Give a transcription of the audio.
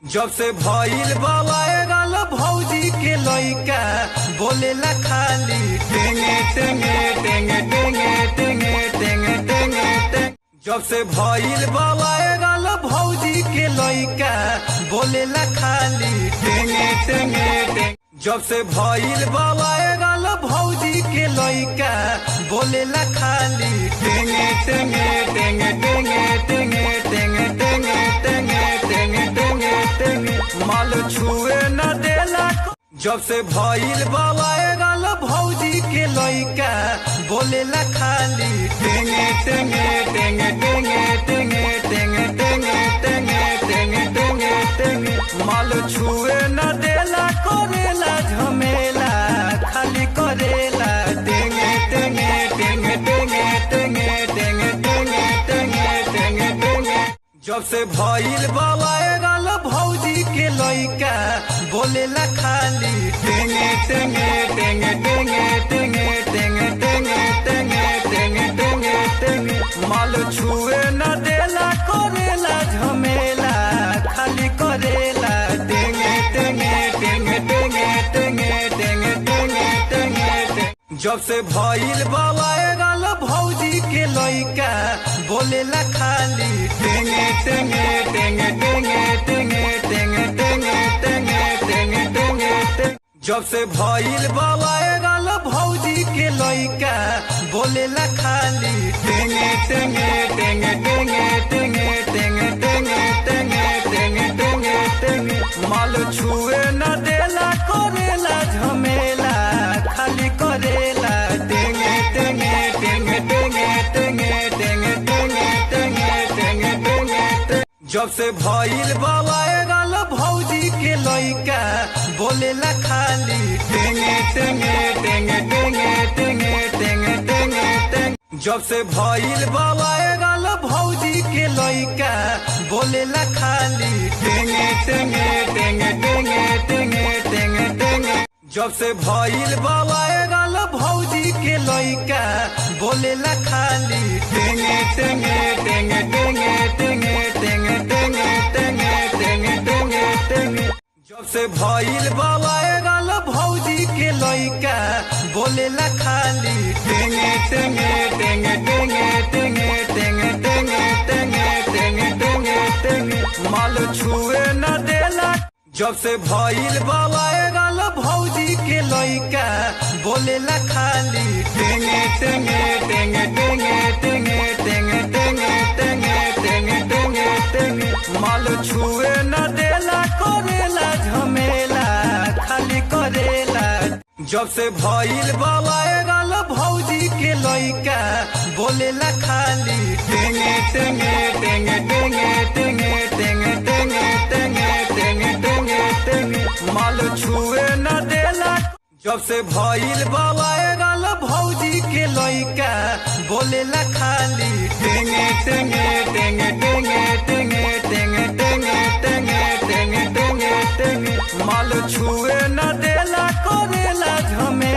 जब से भइल बा वायरल भौजी के लइका बोलेला खाली टेंगे टेंगे टेंगे टेंगे टेंगे टेंगे टेंगे टेंगे। जब से भइल बा वायरल भौजी के लइका बोलेला खाली टेंगे टेंगे टेंगे। जब से भइल बा वायरल भौजी के लइका बोलेला खाली टेंगे टेंगे टेंगे टेंगे टेंगे टेंगे टेंगे टेंगे टेंगे टेंगे टेंगे। माल छुए न देला। जब से भइल बा वायरल भौजी के लइका बोलेला खाली टेंगे टेंगे टेंगे टेंगे टेंगे टेंगे टेंगे टेंगे टेंगे टेंगे टेंगे। माल छुए न देला करेला झमेला खाली करेला टेंगे टेंगे टेंगे टेंगे टेंगे टेंगे टेंगे टेंगे टेंगे टेंगे। जब से भइल बा वायरल भौजी के लइका बोलेला खाली टेंगे टेंगे टेंगे टेंगे टेंगे टेंगे टेंगे टेंगे टेंगे टेंगे टेंगे। माल छुए न देला करेला झमेला खाली करेला टेंगे टेंगे टेंगे टेंगे टेंगे टेंगे टेंगे टेंगे टेंगे। जब से भइल बा वायरल भौजी के लइका बोलेला खाली टेंगे टेंगे टेंगे टेंगे टेंगे टेंगे टेंगे टेंगे टेंगे टेंगे टेंगे। जब से भइल बा वायरल भौजी के लइका बोलेला खाली टेंगे टेंगे टेंगे टेंगे टेंगे टेंगे टेंगे टेंगे टेंगे टेंगे टेंगे। माल छुए न देला करेला झमेला खाली करेला टेंगे टेंगे टेंगे टेंगे टेंगे टेंगे टेंगे टेंगे टेंगे टेंगे टेंगे। जब से भइल बा वायरल भौजी के लइका बोलेला खाली टेंगे टेंगे टेंगे टेंगे टेंगे टेंगे टेंगे टेंगे। जब से भइल बा वायरल भौजी के लइका बोलेला खाली टेंगे टेंगे टेंगे टेंगे टेंगे टेंगे टेंगे। जब से भइल बा वायरल भौजी के लइका बोलेला खाली टेंगे टेंगे टेंगे टेंगे टेंगे टेंगे टेंगे टेंगे टेंगे टेंगे टेंगे। जब से भइल बा वायरल भौजी के लइका बोलेला खाली टेंगे टेंगे टेंगे टेंगे टेंगे टेंगे टेंगे टेंगे टेंगे टेंगे टेंगे। माल छुए न देला। जब से भइल बा वायरल भौजी के लइका बोलेला खाली टेंगे टेंगे टेंगे टेंगे टेंगे टेंगे टेंगे टेंगे टेंगे टेंगे टेंगे। माल छुए न देला करेला झमेला खाली करेला। जब से भइल बा वायरल भौजी के लइका बोलेला खाली टेंगे टेंगे टेंगे टेंगे टेंगे टेंगे टेंगे टेंगे टेंगे टेंगे टेंगे। माल छुए न देला। जब से भइल बा वायरल भौजी के लइका बोलेला खाली टेंगे टेंगे टेंगे टेंगे टेंगे टेंगे टेंगे टेंगे टेंगे टेंगे टेंगे। माल छुए न देला करेला झमेला।